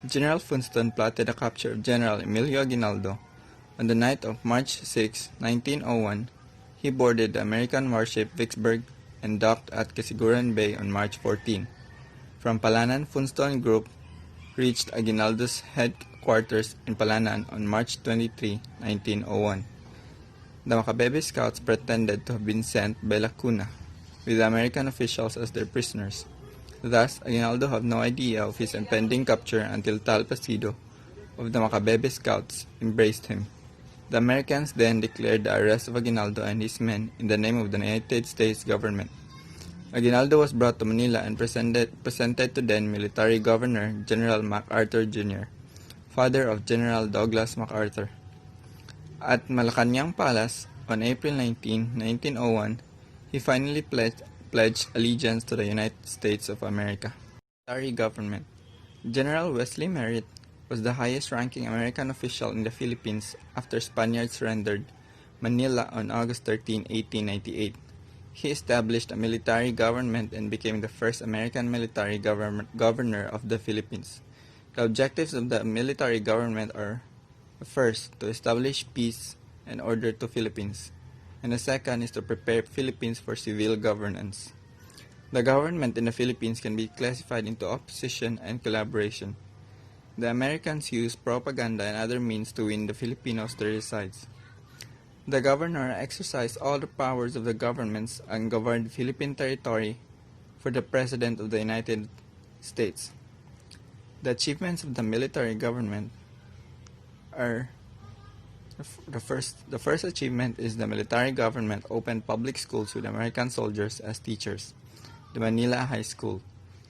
General Funston plotted the capture of General Emilio Aguinaldo. On the night of March 6, 1901, he boarded the American warship Vicksburg and docked at Casiguran Bay on March 14. From Palanan, Funston Group reached Aguinaldo's headquarters in Palanan on March 23, 1901. The Macabebe scouts pretended to have been sent by Lacuna, with the American officials as their prisoners. Thus, Aguinaldo had no idea of his impending capture until Tal Placido of the Macabebe scouts embraced him. The Americans then declared the arrest of Aguinaldo and his men in the name of the United States government. Aguinaldo was brought to Manila and presented to then Military Governor General MacArthur Jr., father of General Douglas MacArthur. At Malacañang Palace, on April 19, 1901, he finally pledged allegiance to the United States of America. Military government. General Wesley Merritt was the highest-ranking American official in the Philippines after Spaniards surrendered Manila on August 13, 1898. He established a military government and became the first American military governor of the Philippines. The objectives of the military government are: first, to establish peace and order to Philippines, and the second is to prepare Philippines for civil governance. The government in the Philippines can be classified into opposition and collaboration. The Americans used propaganda and other means to win the Filipinos to their sides. The governor exercised all the powers of the governments and governed Philippine territory for the President of the United States. The achievements of the military government are: the first achievement is the military government opened public schools with American soldiers as teachers. The Manila High School.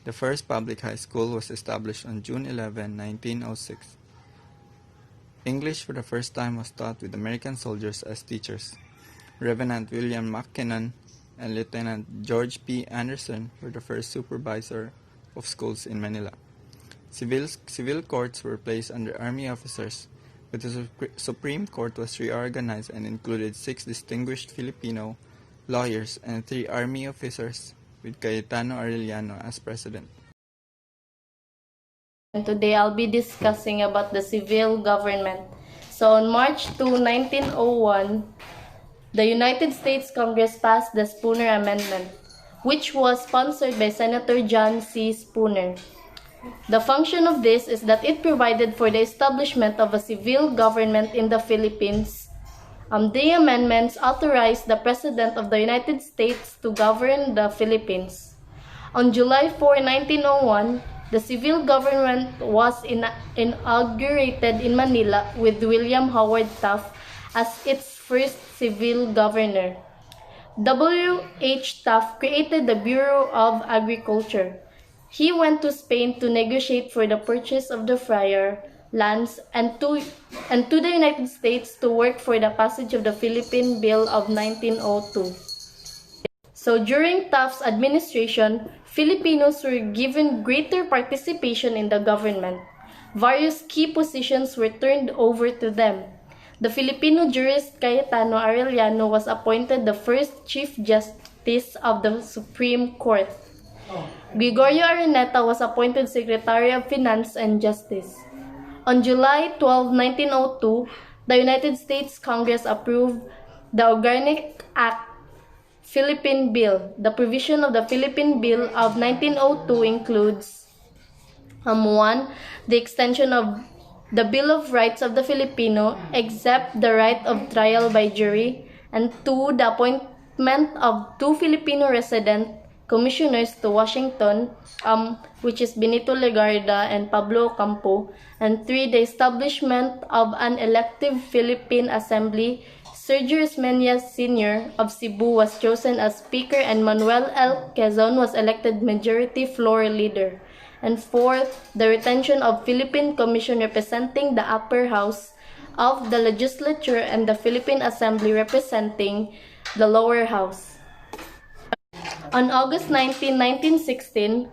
The first public high school was established on June 11, 1906. English for the first time was taught with American soldiers as teachers. Reverend William McKinnon and Lieutenant George P. Anderson were the first supervisor of schools in Manila. Civil courts were placed under army officers, but the Supreme Court was reorganized and included 6 distinguished Filipino lawyers and 3 army officers, with Cayetano Arellano as president. Today I'll be discussing about the civil government. So on March 2, 1901, the United States Congress passed the Spooner Amendment, which was sponsored by Senator John C. Spooner. The function of this is that it provided for the establishment of a civil government in the Philippines. The amendments authorized the President of the United States to govern the Philippines. On July 4, 1901, the civil government was inaugurated in Manila with William Howard Taft as its first civil governor. W. H. Taft created the Bureau of Agriculture. He went to Spain to negotiate for the purchase of the friar lands and to the United States to work for the passage of the Philippine Bill of 1902. So during Taft's administration, Filipinos were given greater participation in the government. Various key positions were turned over to them. The Filipino jurist Cayetano Arellano was appointed the first Chief Justice of the Supreme Court. Gregorio Araneta was appointed Secretary of Finance and Justice. On July 12, 1902, the United States Congress approved the Organic Act Philippine Bill. The provision of the Philippine Bill of 1902 includes 1. The extension of the Bill of Rights of the Filipino, except the right of trial by jury, and 2. The appointment of 2 Filipino resident commissioners to Washington, which is Benito Legarda and Pablo Ocampo, and 3. The establishment of an elective Philippine Assembly. Sergio Esmeña Sr. of Cebu was chosen as Speaker and Manuel L. Quezon was elected Majority Floor Leader. And 4. The retention of Philippine Commission representing the upper house of the legislature and the Philippine Assembly representing the lower house. On August 19, 1916,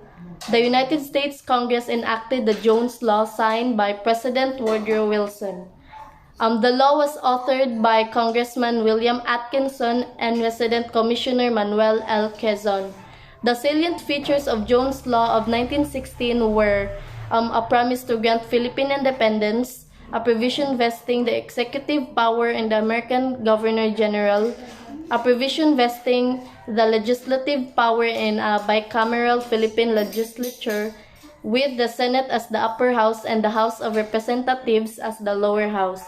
the United States Congress enacted the Jones Law signed by President Woodrow Wilson. The law was authored by Congressman William Atkinson and Resident Commissioner Manuel L. Quezon. The salient features of Jones Law of 1916 were a promise to grant Philippine independence, a provision vesting the executive power in the American Governor-General, a provision vesting the legislative power in a bicameral Philippine legislature, with the Senate as the upper house and the House of Representatives as the lower house.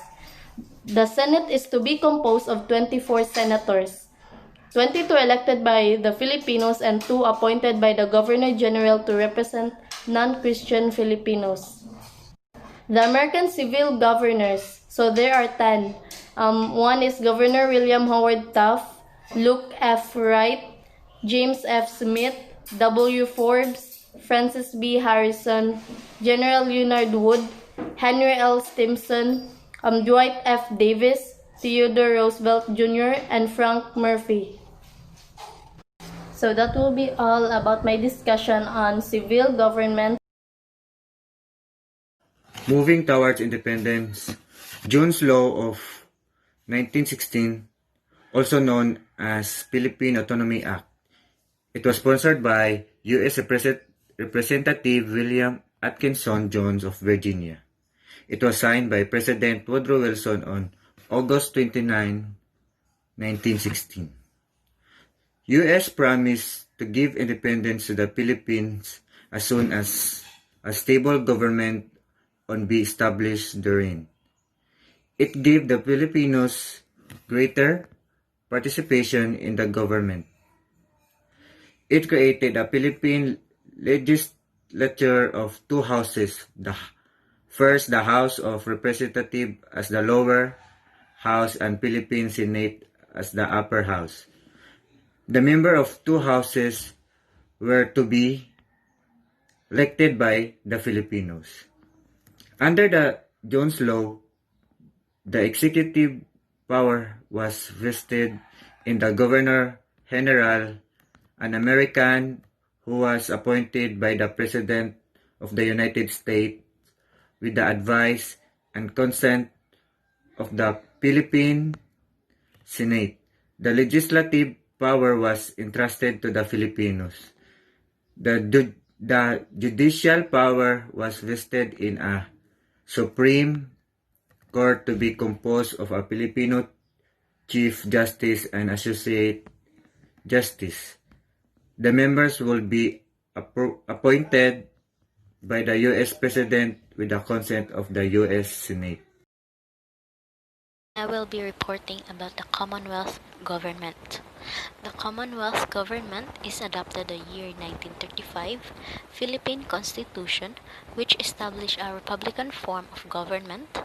The Senate is to be composed of 24 senators, 22 elected by the Filipinos and 2 appointed by the Governor-General to represent non-Christian Filipinos. The American civil governors, so there are 10. One is Governor William Howard Taft, Luke F. Wright, James F. Smith, W. Forbes, Francis B. Harrison, General Leonard Wood, Henry L. Stimson, Dwight F. Davis, Theodore Roosevelt Jr., and Frank Murphy. So that will be all about my discussion on civil government. Moving towards independence, Jones Law of 1916, also known as Philippine Autonomy Act. It was sponsored by U.S. Representative William Atkinson Jones of Virginia. It was signed by President Woodrow Wilson on August 29, 1916. U.S. promised to give independence to the Philippines as soon as a stable government would be established therein. It gave the Filipinos greater participation in the government. It created a Philippine legislature of 2 houses. First, the House of Representatives as the lower house and Philippine Senate as the upper house. The members of 2 houses were to be elected by the Filipinos. Under the Jones Law, the executive power was vested in the Governor-General, an American who was appointed by the President of the United States with the advice and consent of the Philippine Senate. The legislative power was entrusted to the Filipinos. The judicial power was vested in a Supreme Court to be composed of a Filipino Chief Justice and Associate Justice. The members will be appointed by the U.S. President with the consent of the U.S. Senate. I will be reporting about the Commonwealth Government. The Commonwealth Government is adopted the year 1935 Philippine Constitution, which established a republican form of government.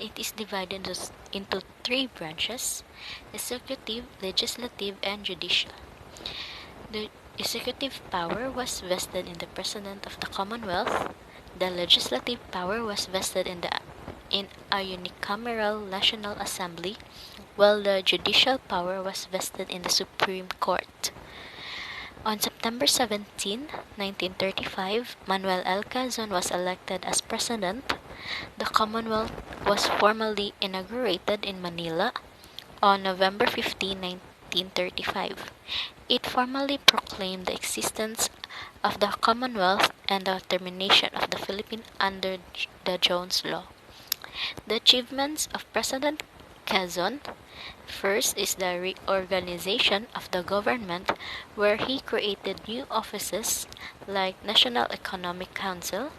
It is divided into 3 branches: executive, legislative, and judicial. The executive power was vested in the President of the Commonwealth. The legislative power was vested in a unicameral National Assembly, while the judicial power was vested in the Supreme Court. On September 17, 1935, Manuel L. Quezon was elected as president. The Commonwealth was formally inaugurated in Manila on November 15, 1935. It formally proclaimed the existence of the Commonwealth and the termination of the Philippines under the Jones Law. The achievements of President Quezon: first is the reorganization of the government, where he created new offices like National Economic Council.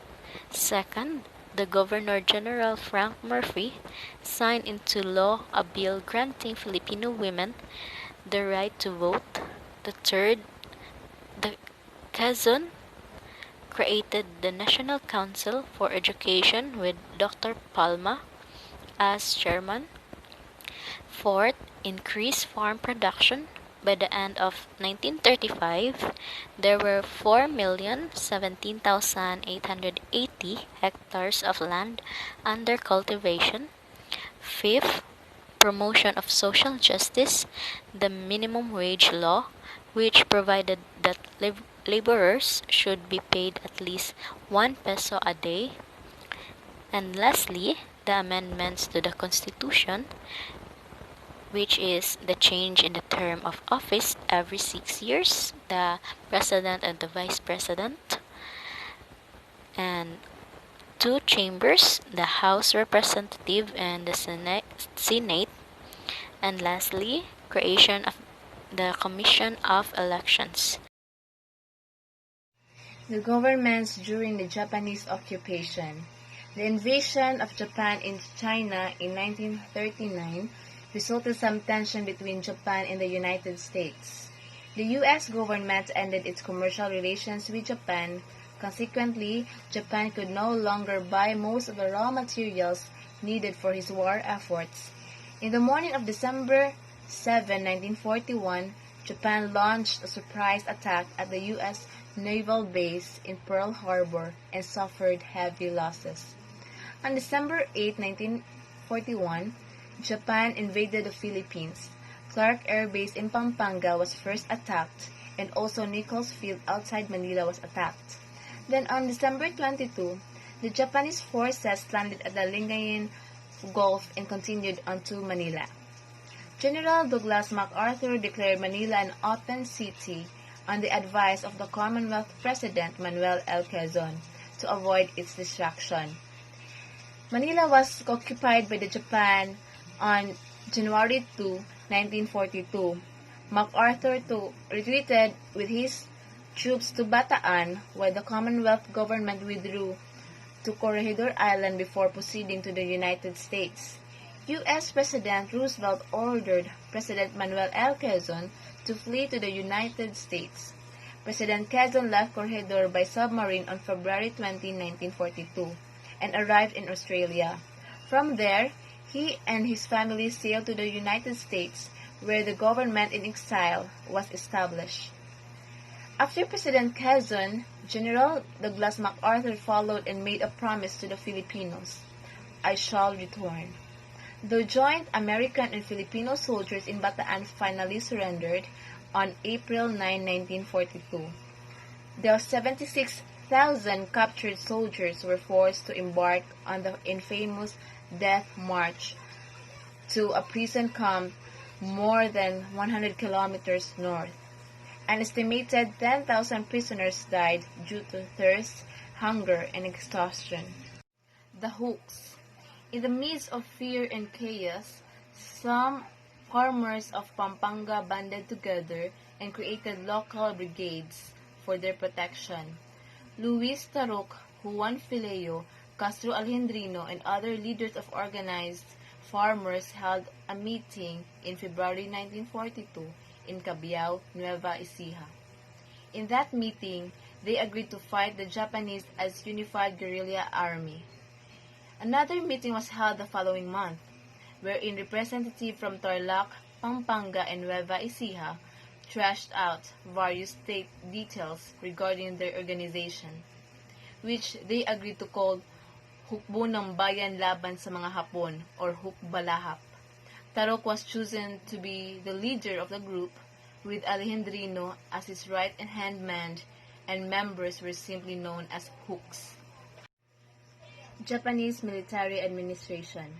Second, the Governor-General Frank Murphy signed into law a bill granting Filipino women the right to vote. The third, the Quezon created the National Council for Education with Dr. Palma as chairman. Fourth, increased farm production. By the end of 1935, there were 4,017,880 hectares of land under cultivation. Fifth, promotion of social justice, the minimum wage law, which provided that laborers should be paid at least 1 peso a day. And lastly, the amendments to the Constitution, which is the change in the term of office every 6 years, the President and the Vice President. And two chambers, the House Representative and the Senate, and lastly, creation of the Commission of Elections. The governments during the Japanese occupation. The invasion of Japan into China in 1939 resulted some tension between Japan and the United States. The U.S. government ended its commercial relations with Japan. Consequently, Japan could no longer buy most of the raw materials needed for his war efforts. In the morning of December 7, 1941, Japan launched a surprise attack at the U.S. naval base in Pearl Harbor and suffered heavy losses. On December 8, 1941, Japan invaded the Philippines. Clark Air Base in Pampanga was first attacked, and also Nichols Field outside Manila was attacked. Then on December 22, the Japanese forces landed at the Lingayen Gulf and continued on to Manila. General Douglas MacArthur declared Manila an open city on the advice of the Commonwealth President Manuel L. Quezon to avoid its destruction. Manila was occupied by the Japan on January 2, 1942. MacArthur retreated with his troops to Bataan, while the Commonwealth government withdrew to Corregidor Island before proceeding to the United States. U.S. President Roosevelt ordered President Manuel L. Quezon to flee to the United States. President Quezon left Corregidor by submarine on February 20, 1942, and arrived in Australia. From there, he and his family sailed to the United States, where the government in exile was established. After President Quezon, General Douglas MacArthur followed and made a promise to the Filipinos: "I shall return." The joint American and Filipino soldiers in Bataan finally surrendered on April 9, 1942. The 76,000 captured soldiers were forced to embark on the infamous Death March to a prison camp more than 100 kilometers north. An estimated 10,000 prisoners died due to thirst, hunger, and exhaustion. The hooks. In the midst of fear and chaos, some farmers of Pampanga banded together and created local brigades for their protection. Luis Taruc, Juan Fileo, Castro Alejandrino, and other leaders of organized farmers held a meeting in February 1942 in Cabiao, Nueva Ecija. In that meeting, they agreed to fight the Japanese as unified guerrilla army. Another meeting was held the following month, wherein representatives from Tarlac, Pampanga, and Nueva Ecija thrashed out various state details regarding their organization, which they agreed to call Hukbo ng Bayan Laban sa mga Hapon, or Hukbalahap. Taruc was chosen to be the leader of the group, with Alejandrino as his right-hand man, and members were simply known as Hooks. Japanese Military Administration.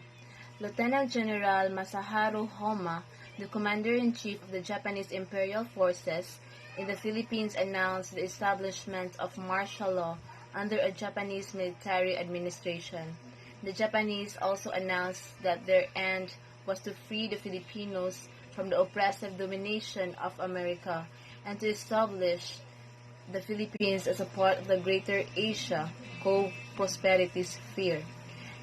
Lieutenant General Masaharu Homa, the commander-in-chief of the Japanese Imperial Forces in the Philippines, announced the establishment of martial law under a Japanese military administration. The Japanese also announced that their end was to free the Filipinos from the oppressive domination of America and to establish the Philippines as a part of the Greater Asia co-prosperity sphere.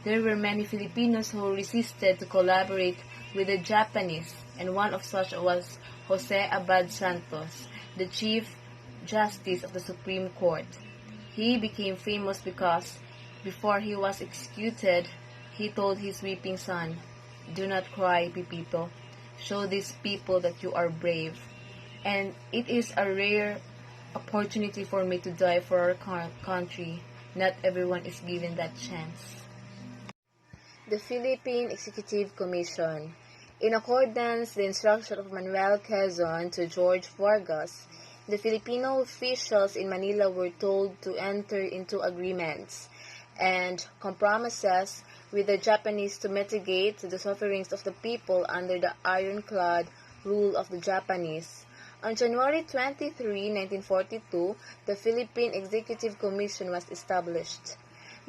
There were many Filipinos who resisted to collaborate with the Japanese, and one of such was Jose Abad Santos, the Chief Justice of the Supreme Court. He became famous because, before he was executed, he told his weeping son, "Do not cry, Pipito. Show these people that you are brave. And it is a rare opportunity for me to die for our country. Not everyone is given that chance." The Philippine Executive Commission. In accordance with the instruction of Manuel Quezon to George Vargas, the Filipino officials in Manila were told to enter into agreements and compromises with the Japanese to mitigate the sufferings of the people under the ironclad rule of the Japanese. On January 23, 1942, the Philippine Executive Commission was established.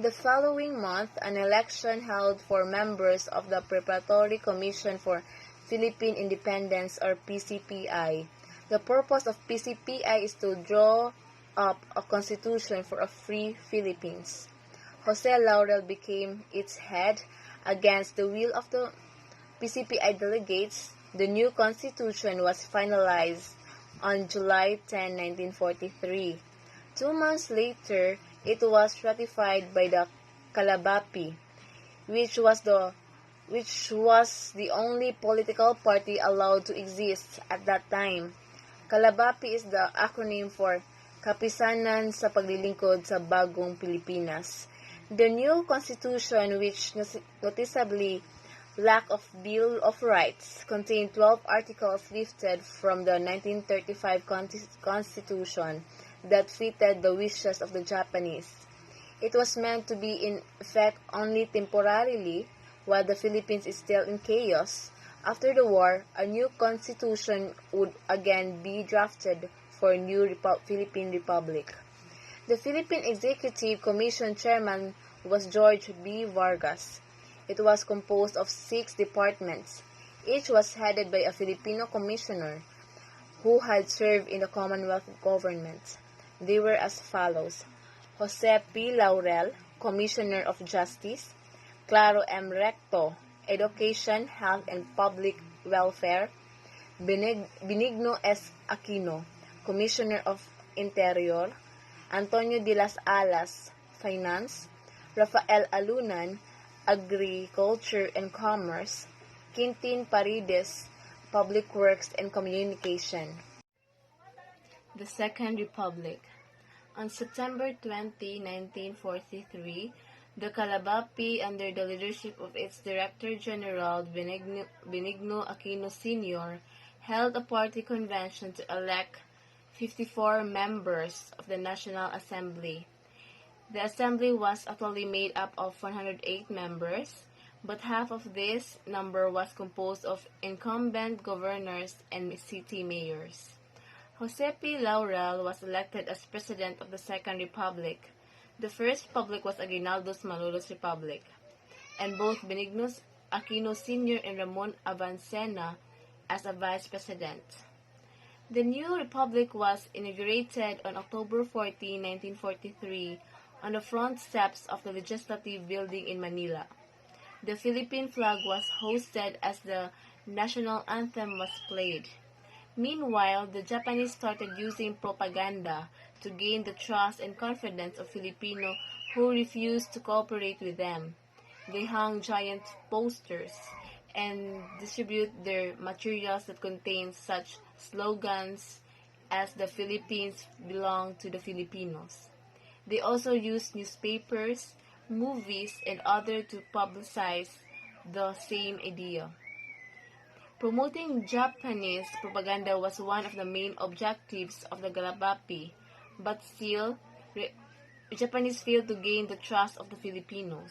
The following month, an election held for members of the Preparatory Commission for Philippine Independence or PCPI. The purpose of PCPI is to draw up a constitution for a free Philippines. Jose Laurel became its head against the will of the PCPI delegates. The new constitution was finalized on July 10, 1943. 2 months later, it was ratified by the Calabapi, which was the only political party allowed to exist at that time. Calabapi is the acronym for Kapisanan sa Paglilingkod sa Bagong Pilipinas. The new constitution, which noticeably lack of Bill of Rights, contained 12 articles lifted from the 1935 Constitution that fitted the wishes of the Japanese. It was meant to be in effect only temporarily while the Philippines is still in chaos. After the war, a new constitution would again be drafted for a new Philippine Republic. The Philippine Executive Commission chairman was George B. Vargas. It was composed of 6 departments. Each was headed by a Filipino commissioner who had served in the Commonwealth government. They were as follows: Jose P. Laurel, Commissioner of Justice; Claro M. Recto, Education, Health, and Public Welfare; Benigno S. Aquino, Commissioner of Interior; Antonio de las Alas, Finance; Rafael Alunan, Agriculture and Commerce; Quintin Paredes, Public Works and Communication. The Second Republic. On September 20, 1943, the Calabapi, under the leadership of its Director General Benigno Aquino Sr., held a party convention to elect 54 members of the National Assembly. The assembly was actually made up of 108 members, but half of this number was composed of incumbent governors and city mayors. Jose P. Laurel was elected as President of the Second Republic. The First Republic was Aguinaldo Manuel's Republic, and both Benigno Aquino Sr. and Ramon Avancena as a Vice President. The new republic was inaugurated on October 14, 1943, on the front steps of the Legislative Building in Manila. The Philippine flag was hoisted as the national anthem was played. Meanwhile, the Japanese started using propaganda to gain the trust and confidence of Filipinos who refused to cooperate with them. They hung giant posters and distributed their materials that contained such slogans as "The Philippines belong to the Filipinos." They also used newspapers, movies, and others to publicize the same idea. Promoting Japanese propaganda was one of the main objectives of the Calabapi, but still, Japanese failed to gain the trust of the Filipinos.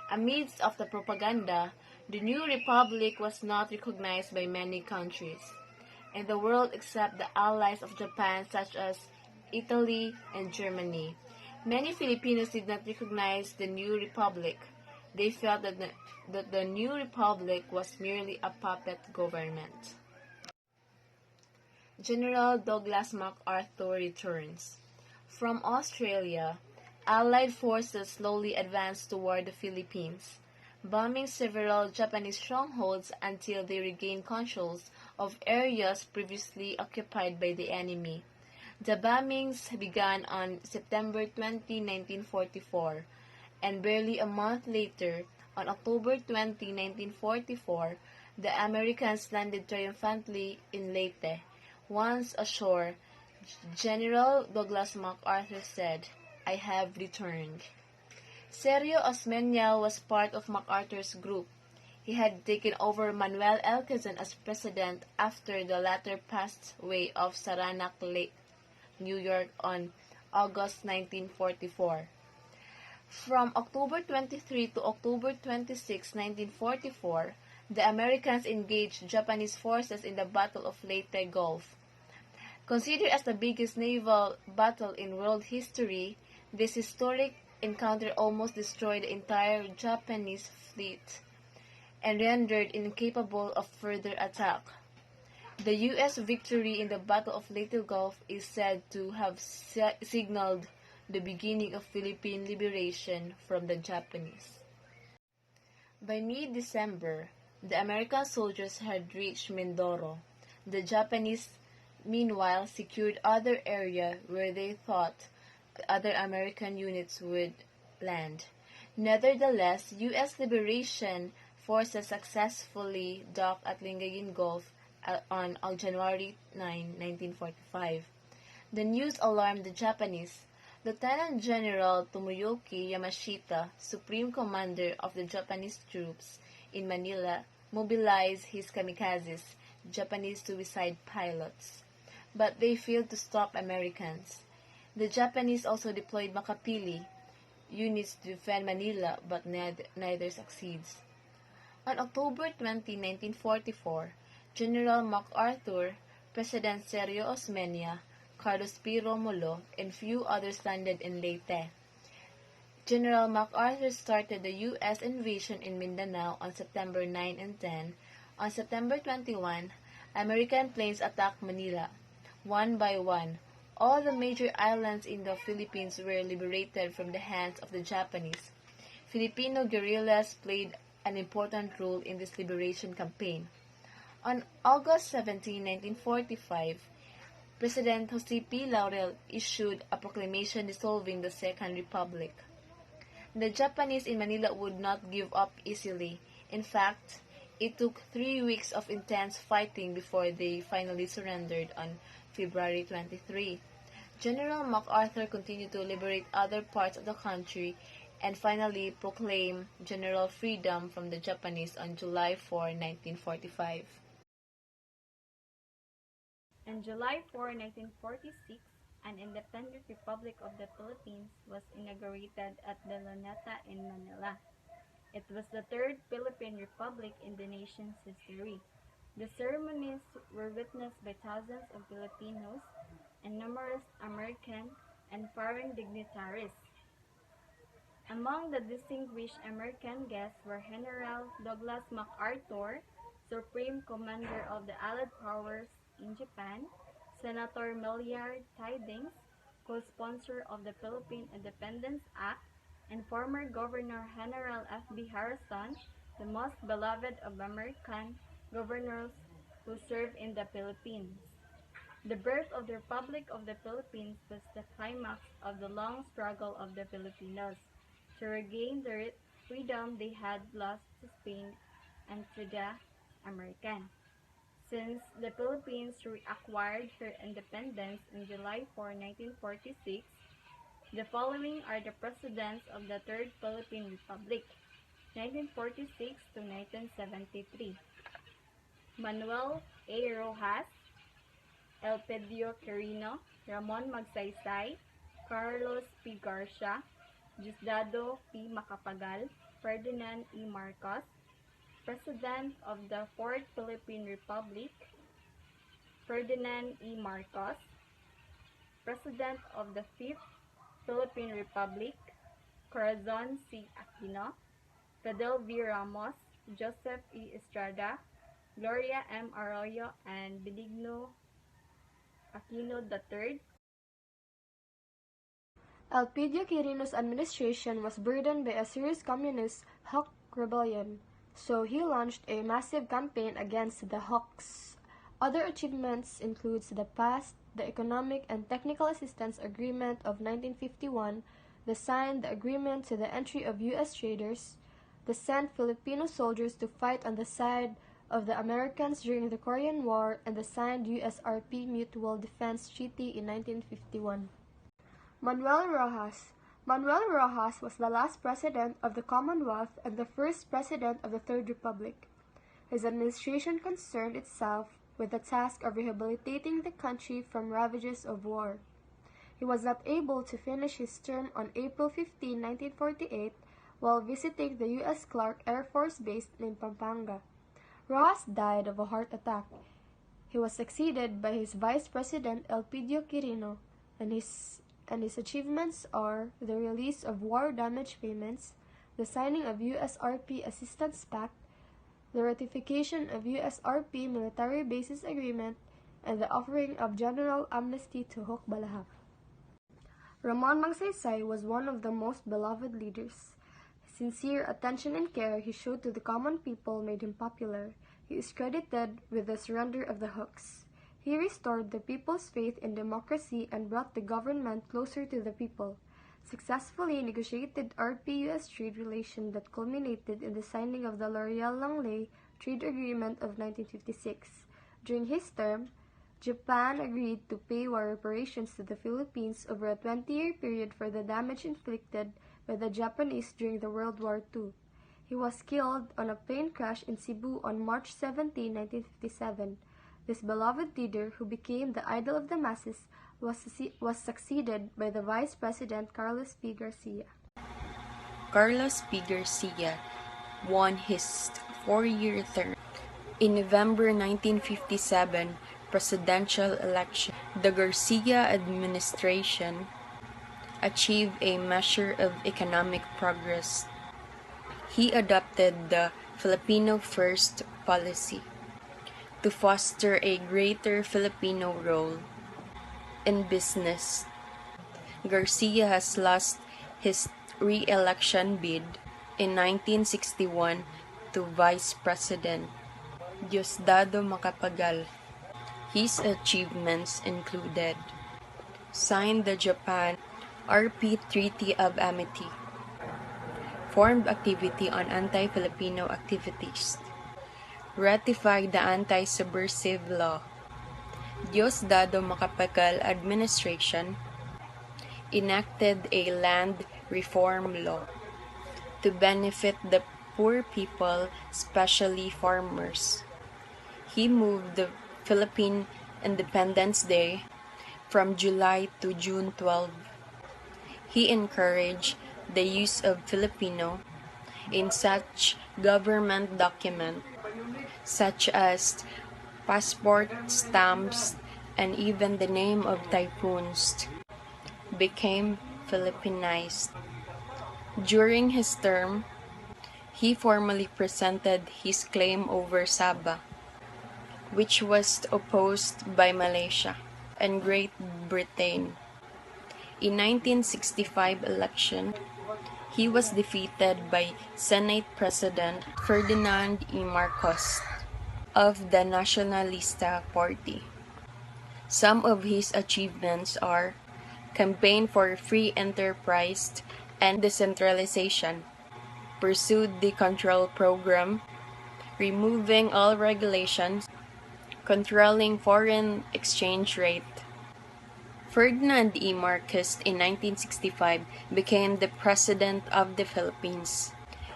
Amidst of the propaganda, the new republic was not recognized by many countries in the world except the allies of Japan such as Italy and Germany. Many Filipinos did not recognize the new republic. They felt that the new republic was merely a puppet government. General Douglas MacArthur returns. From Australia, Allied forces slowly advanced toward the Philippines, bombing several Japanese strongholds until they regained control of areas previously occupied by the enemy. The bombings began on September 20, 1944, and barely a month later, on October 20, 1944, the Americans landed triumphantly in Leyte. Once ashore, General Douglas MacArthur said, "I have returned." Sergio Osmeña was part of MacArthur's group. He had taken over Manuel L. Quezon as president after the latter passed away of Saranac Lake, New York on August 1944. From October 23 to October 26, 1944, the Americans engaged Japanese forces in the Battle of Leyte Gulf. Considered as the biggest naval battle in world history, this historic encounter almost destroyed the entire Japanese fleet and rendered incapable of further attack. The U.S. victory in the Battle of Leyte Gulf is said to have signaled the beginning of Philippine liberation from the Japanese. By mid-December, the American soldiers had reached Mindoro. The Japanese, meanwhile, secured other areas where they thought other American units would land. Nevertheless, U.S. liberation forces successfully docked at Lingayen Gulf on January 9, 1945. The news alarmed the Japanese. Lieutenant General Tomoyuki Yamashita, Supreme Commander of the Japanese troops in Manila, mobilized his kamikazes, Japanese suicide pilots. But they failed to stop Americans. The Japanese also deployed Makapili units to defend Manila, but neither succeeds. On October 20, 1944, General MacArthur, President Sergio Osmeña, Carlos P. Romulo, and few others landed in Leyte. General MacArthur started the U.S. invasion in Mindanao on September 9 and 10. On September 21, American planes attacked Manila. One by one, all the major islands in the Philippines were liberated from the hands of the Japanese. Filipino guerrillas played an important role in this liberation campaign. On August 17, 1945, President Jose P. Laurel issued a proclamation dissolving the Second Republic. The Japanese in Manila would not give up easily. In fact, it took 3 weeks of intense fighting before they finally surrendered on February 23. General MacArthur continued to liberate other parts of the country and finally proclaim general freedom from the Japanese on July 4, 1945. On July 4, 1946, an independent Republic of the Philippines was inaugurated at the Luneta in Manila. It was the third Philippine Republic in the nation's history. The ceremonies were witnessed by thousands of Filipinos and numerous American and foreign dignitaries. Among the distinguished American guests were General Douglas MacArthur, Supreme Commander of the Allied Powers in Japan, Senator Millard Tydings, co-sponsor of the Philippine Independence Act, and former Governor General F.B. Harrison, the most beloved of American governors who served in the Philippines. The birth of the Republic of the Philippines was the climax of the long struggle of the Filipinos to regain the freedom they had lost to Spain and to the American. Since the Philippines reacquired her independence on July 4, 1946, the following are the presidents of the Third Philippine Republic, 1946 to 1973. Manuel A. Rojas, Elpidio Quirino, Ramon Magsaysay, Carlos P. Garcia, Diosdado P. Macapagal, Ferdinand E. Marcos, President of the Fourth Philippine Republic, Ferdinand E. Marcos, President of the Fifth Philippine Republic, Corazon C. Aquino, Fidel V. Ramos, Joseph E. Estrada, Gloria M. Arroyo, and Benigno Aquino III. Elpidio Quirino's administration was burdened by a serious communist Hawk rebellion, so he launched a massive campaign against the Hawks. Other achievements includes the Economic and Technical Assistance Agreement of 1951, signed the agreement to the entry of U.S. traders, sent Filipino soldiers to fight on the side of the Americans during the Korean War, and signed USRP Mutual Defense Treaty in 1951. Manuel Rojas was the last president of the Commonwealth and the first president of the Third Republic. His administration concerned itself with the task of rehabilitating the country from ravages of war. He was not able to finish his term on April 15, 1948, while visiting the U.S. Clark Air Force Base in Pampanga. Rojas died of a heart attack. He was succeeded by his Vice President Elpidio Quirino, and his and his achievements are the release of war damage payments, the signing of USRP Assistance Pact, the ratification of USRP Military Bases Agreement, and the offering of general amnesty to Hukbalahap. Ramon Magsaysay was one of the most beloved leaders. Sincere attention and care he showed to the common people made him popular. He is credited with the surrender of the Hooks. He restored the people's faith in democracy and brought the government closer to the people, successfully negotiated RP-US trade relation that culminated in the signing of the L'Oreal-Langley Trade Agreement of 1956. During his term, Japan agreed to pay war reparations to the Philippines over a 20-year period for the damage inflicted by the Japanese during the World War II. He was killed on a plane crash in Cebu on March 17, 1957. This beloved leader, who became the idol of the masses, was succeeded by the Vice President Carlos P. Garcia. Carlos P. Garcia won his four-year term. In November 1957 presidential election, the Garcia administration achieved a measure of economic progress. He adopted the Filipino First policy to foster a greater Filipino role in business. Garcia has lost his re-election bid in 1961 to Vice President Diosdado Macapagal. His achievements included signed the Japan RP Treaty of Amity, formed activity on anti-Filipino activities, ratified the anti-subversive law. Diosdado Macapagal administration enacted a land reform law to benefit the poor people, especially farmers. He moved the Philippine Independence Day from July to June 12. He encouraged the use of Filipino in such government documents such as passport stamps, and even the name of typhoons became Filipinized. During his term, he formally presented his claim over Sabah, which was opposed by Malaysia and Great Britain. In 1965 election, he was defeated by Senate President Ferdinand E. Marcos of the Nacionalista Party. Some of his achievements are campaign for free enterprise and decentralization, pursued the control program, removing all regulations, controlling foreign exchange rate. Ferdinand E. Marcos in 1965 became the President of the Philippines.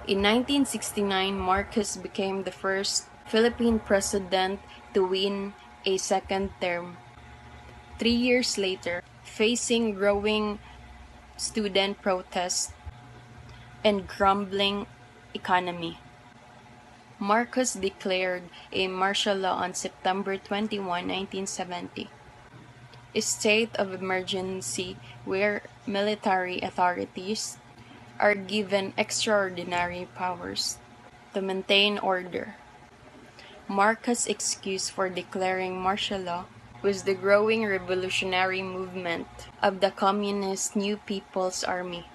In 1969, Marcos became the first Philippine president to win a second term. 3 years later, facing growing student protests and crumbling economy, Marcos declared a martial law on September 21, 1970, a state of emergency where military authorities are given extraordinary powers to maintain order. Marcos' excuse for declaring martial law was the growing revolutionary movement of the Communist New People's Army,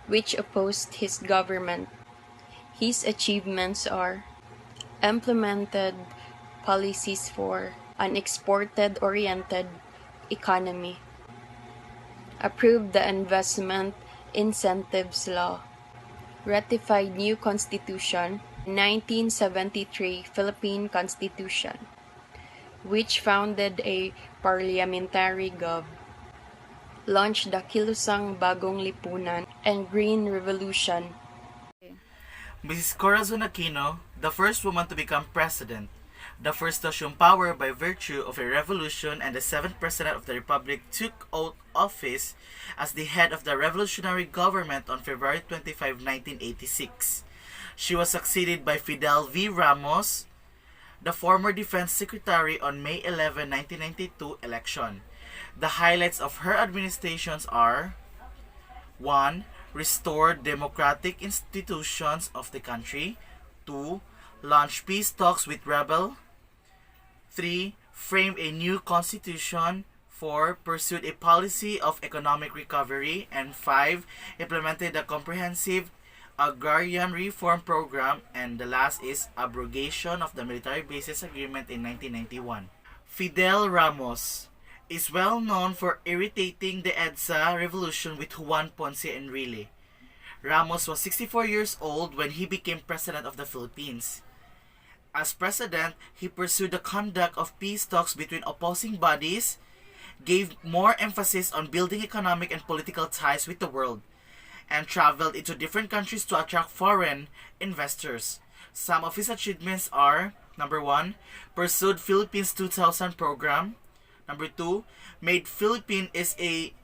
which opposed his government. His achievements are implemented policies for an exported-oriented economy, approved the investment incentives law, ratified new constitution, 1973 Philippine Constitution, which founded a parliamentary gov, launched the Kilusang Bagong Lipunan and Green Revolution. Mrs. Corazon Aquino, the first woman to become president, the first to assume power by virtue of a revolution, and the seventh president of the Republic, took oath office as the head of the revolutionary government on February 25, 1986. She was succeeded by Fidel V. Ramos, the former defense secretary, on May 11, 1992 election. The highlights of her administrations are: 1. Restore democratic institutions of the country. 2. Launch peace talks with rebel. 3. Frame a new constitution. 4. Pursued a policy of economic recovery. And 5. Implemented a comprehensive agrarian reform program. And the last is abrogation of the military bases agreement in 1991. Fidel Ramos is well known for irritating the EDSA revolution with Juan Ponce Enrile. Ramos was 64 years old when he became president of the Philippines. As president, he pursued the conduct of peace talks between opposing bodies, gave more emphasis on building economic and political ties with the world, and traveled into different countries to attract foreign investors. Some of his achievements are: number 1, pursued Philippines 2000 program. Number 2, made Philippines a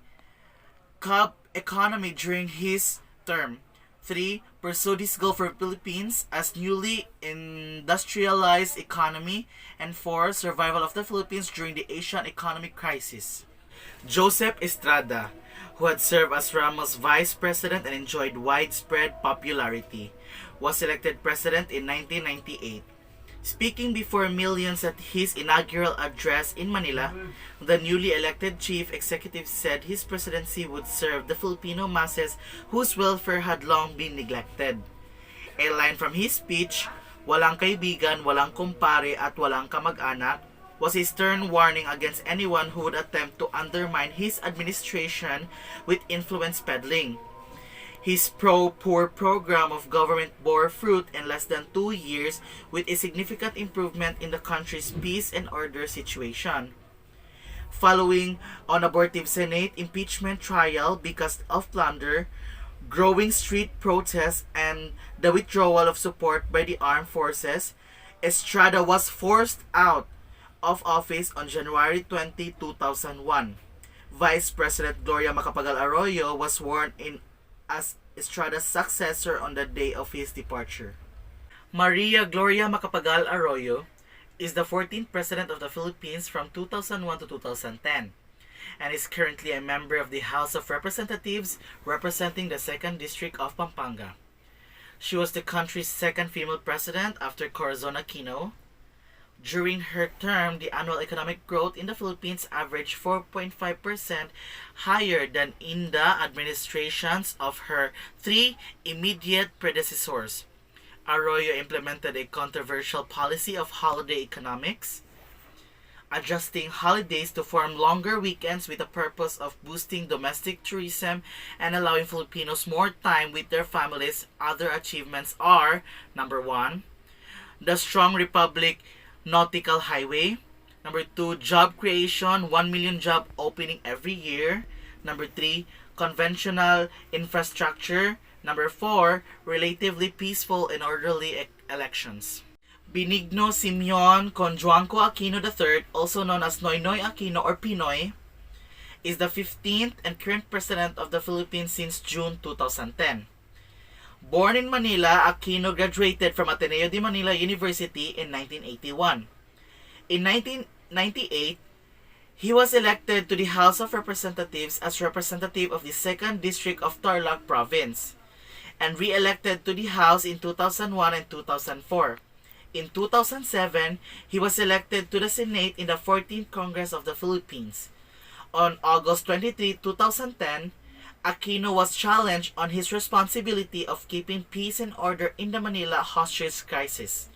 hub economy during his term. 3, pursued his goal for Philippines as newly industrialized economy. And 4, survival of the Philippines during the Asian economic crisis. Joseph Estrada, who had served as Ramos' vice president and enjoyed widespread popularity, was elected president in 1998. Speaking before millions at his inaugural address in Manila, the newly elected chief executive said his presidency would serve the Filipino masses whose welfare had long been neglected. A line from his speech, "Walang kaibigan, walang kumpare at walang kamag-anak," was a stern warning against anyone who would attempt to undermine his administration with influence peddling. His pro-poor program of government bore fruit in less than 2 years with a significant improvement in the country's peace and order situation. Following an abortive Senate impeachment trial because of plunder, growing street protests, and the withdrawal of support by the armed forces, Estrada was forced out of office on January 20, 2001. Vice President Gloria Macapagal Arroyo was sworn in as Estrada's successor on the day of his departure. Maria Gloria Macapagal Arroyo is the 14th President of the Philippines from 2001 to 2010 and is currently a member of the House of Representatives representing the 2nd District of Pampanga. She was the country's second female president after Corazon Aquino. During her term, the annual economic growth in the Philippines averaged 4.5%, higher than in the administrations of her 3 immediate predecessors. Arroyo implemented a controversial policy of holiday economics, adjusting holidays to form longer weekends with the purpose of boosting domestic tourism and allowing Filipinos more time with their families. Other achievements are: number 1, the Strong Republic Nautical Highway. Number 2, job creation, 1 million job opening every year. Number 3, conventional infrastructure. Number 4, relatively peaceful and orderly elections. Benigno Simeon Conjuanco Aquino III, also known as Noynoy Aquino or Pinoy, is the 15th and current president of the Philippines since June 2010. Born in Manila, Aquino graduated from Ateneo de Manila University in 1981. In 1998, he was elected to the House of Representatives as representative of the 2nd District of Tarlac Province and re-elected to the House in 2001 and 2004. In 2007, he was elected to the Senate in the 14th Congress of the Philippines. On August 23, 2010, Aquino was challenged on his responsibility of keeping peace and order in the Manila hostage crisis.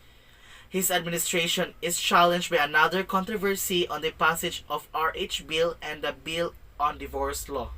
His administration is challenged by another controversy on the passage of RH Bill and the Bill on Divorce Law.